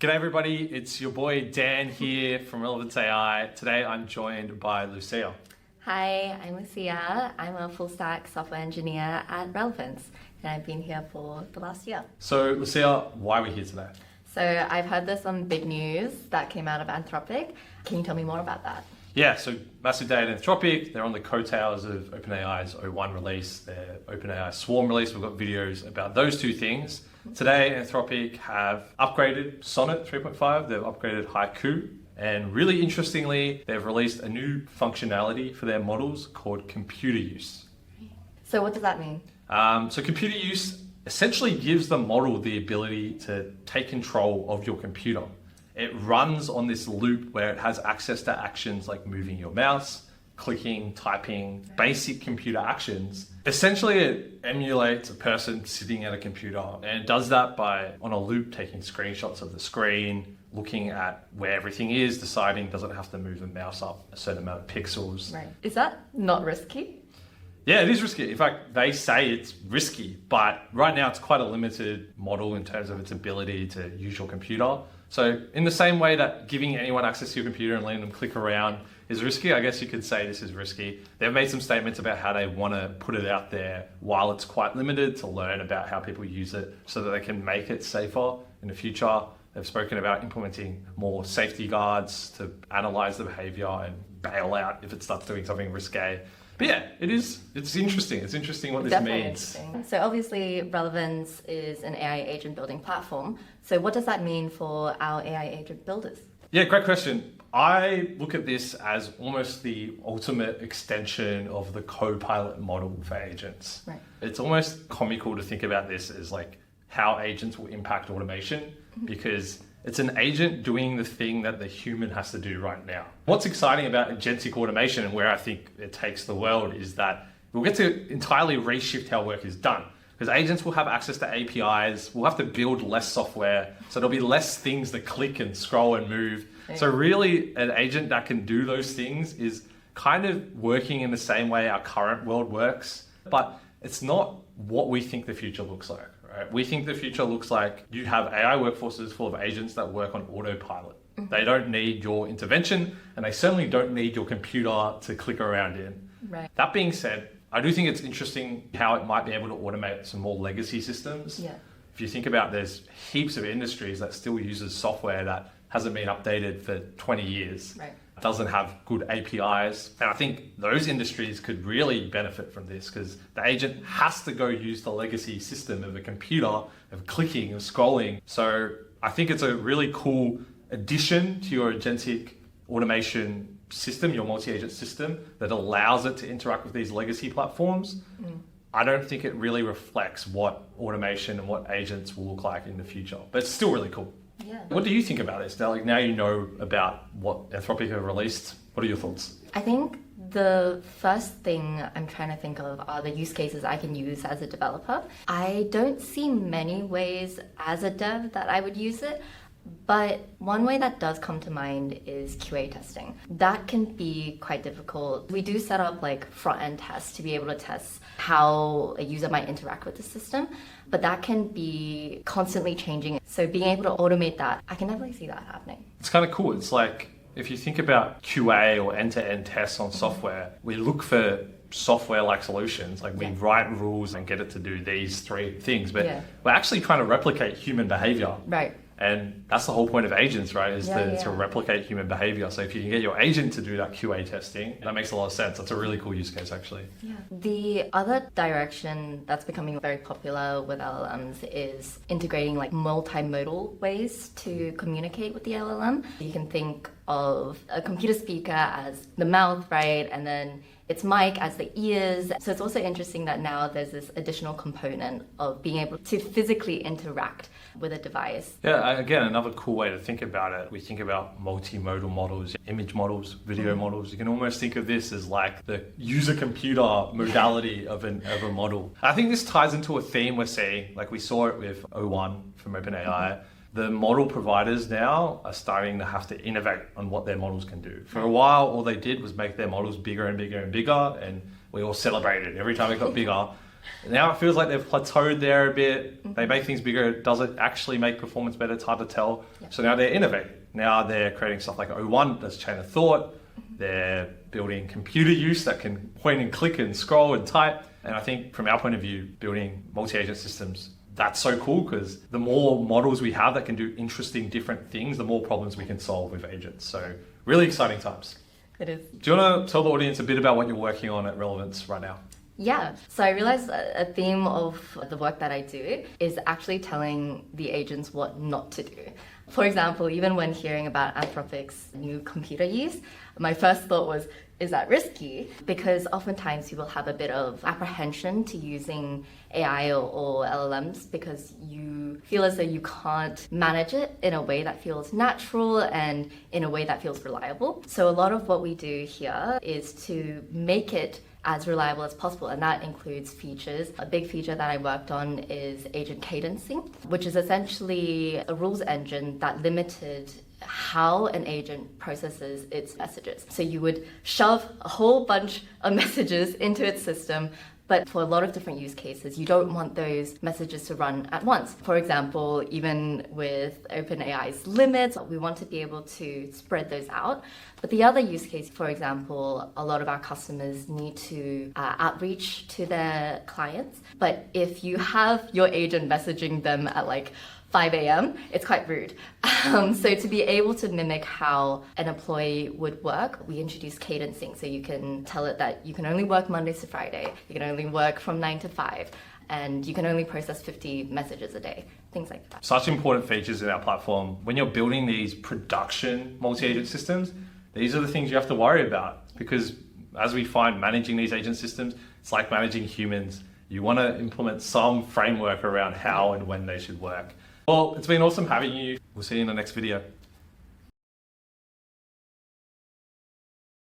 G'day everybody, it's your boy Dan here from Relevance AI. Today I'm joined by Lucia. Hi, I'm Lucia. I'm a full stack software engineer at Relevance, and I've been here for the last year. So Lucia, why are we here today? So I've heard there's some big news that came out of Anthropic. Can you tell me more about that? Yeah, so massive day at Anthropic. They're on the coattails of OpenAI's O1 release, their OpenAI Swarm release. We've got videos about those two things. Today, Anthropic have upgraded Sonnet 3.5. They've upgraded Haiku. And really interestingly, they've released a new functionality for their models called computer use. So what does that mean? So computer use essentially gives the model the ability to take control of your computer. It runs on this loop where it has access to actions like moving your mouse, clicking, typing, basic computer actions. Essentially, it emulates a person sitting at a computer and does that by, on a loop, taking screenshots of the screen, looking at where everything is, deciding does it have to move the mouse up a certain amount of pixels. Right. Is that not risky? Yeah, it is risky. In fact, they say it's risky, but right now it's quite a limited model in terms of its ability to use your computer. So in the same way that giving anyone access to your computer and letting them click around is risky, I guess you could say this is risky. They've made some statements about how they want to put it out there while it's quite limited to learn about how people use it so that they can make it safer in the future. They've spoken about implementing more safety guards to analyze the behavior and bail out if it starts doing something risque. But yeah, it's interesting. It's interesting what this Definitely means. Interesting. So obviously Relevance is an AI agent building platform. So what does that mean for our AI agent builders? Yeah, great question. I look at this as almost the ultimate extension of the co-pilot model for agents. Right. It's almost comical to think about this as like how agents will impact automation because it's an agent doing the thing that the human has to do right now. What's exciting about agentic automation and where I think it takes the world is that we'll get to entirely reshift how work is done. Because agents will have access to APIs, we'll have to build less software, so there'll be less things that click and scroll and move. So really, an agent that can do those things is kind of working in the same way our current world works, but it's not what we think the future looks like. Right? We think the future looks like you have AI workforces full of agents that work on autopilot. They don't need your intervention, and they certainly don't need your computer to click around in. Right. That being said, I do think it's interesting how it might be able to automate some more legacy systems. Yeah. If you think about there's heaps of industries that still uses software that hasn't been updated for 20 years. Right. Doesn't have good APIs. And I think those industries could really benefit from this because the agent has to go use the legacy system of a computer, of clicking, of scrolling. So I think it's a really cool addition to your agentic automation system, your multi-agent system that allows it to interact with these legacy platforms. I don't think it really reflects what automation and what agents will look like in the future, but it's still really cool. Yeah. What do you think about this? Now you know about what Anthropic have released. What are your thoughts? I think the first thing I'm trying to think of are the use cases I can use as a developer. I don't see many ways as a dev that I would use it, but one way that does come to mind is QA testing. That can be quite difficult. We do set up like front-end tests to be able to test how a user might interact with the system, but that can be constantly changing. So being able to automate that, I can definitely see that happening. It's kind of cool. It's like if you think about QA or end-to-end tests on software, we look for software-like solutions. Like we write rules and get it to do these three things, but we're actually trying to replicate human behavior. Right. And that's the whole point of agents, right? Is to replicate human behavior. So if you can get your agent to do that QA testing, that makes a lot of sense. That's a really cool use case, actually. Yeah. The other direction that's becoming very popular with LLMs is integrating like multimodal ways to communicate with the LLM. You can think of a computer speaker as the mouth, right? And then its mic as the ears. So it's also interesting that now there's this additional component of being able to physically interact with a device. Yeah, again, another cool way to think about it. We think about multimodal models, image models, video models. You can almost think of this as like the user-computer modality of a model. I think this ties into a theme we're seeing, like we saw it with O1 from OpenAI. The model providers now are starting to have to innovate on what their models can do. For a while, all they did was make their models bigger and bigger and bigger, and we all celebrated every time it got bigger. Now it feels like they've plateaued there a bit. They make things bigger. Does it actually make performance better? It's hard to tell. Yep. So now they're innovating. Now they're creating stuff like O1, that's chain of thought. They're building computer use that can point and click and scroll and type. And I think from our point of view, building multi-agent systems, that's so cool because the more models we have that can do interesting, different things, the more problems we can solve with agents. So really exciting times. It is. Do you want to tell the audience a bit about what you're working on at Relevance right now? Yeah, so I realized a theme of the work that I do is actually telling the agents what not to do. For example, even when hearing about Anthropic's new computer use, my first thought was, is that risky? Because oftentimes people have a bit of apprehension to using AI or LLMs because you feel as though you can't manage it in a way that feels natural and in a way that feels reliable. So a lot of what we do here is to make it as reliable as possible, and that includes features. A big feature that I worked on is agent cadencing, which is essentially a rules engine that limited how an agent processes its messages. So you would shove a whole bunch of messages into its system, but for a lot of different use cases, you don't want those messages to run at once. For example, even with OpenAI's limits, we want to be able to spread those out. But the other use case, for example, a lot of our customers need to outreach to their clients. But if you have your agent messaging them at like 5 a.m., it's quite rude. So to be able to mimic how an employee would work, we introduced cadencing. So you can tell it that you can only work Mondays to Friday, you can only work from 9 to 5, and you can only process 50 messages a day, things like that. Such important features in our platform. When you're building these production multi-agent systems, these are the things you have to worry about because as we find managing these agent systems, it's like managing humans. You want to implement some framework around how and when they should work. Well, it's been awesome having you. We'll see you in the next video.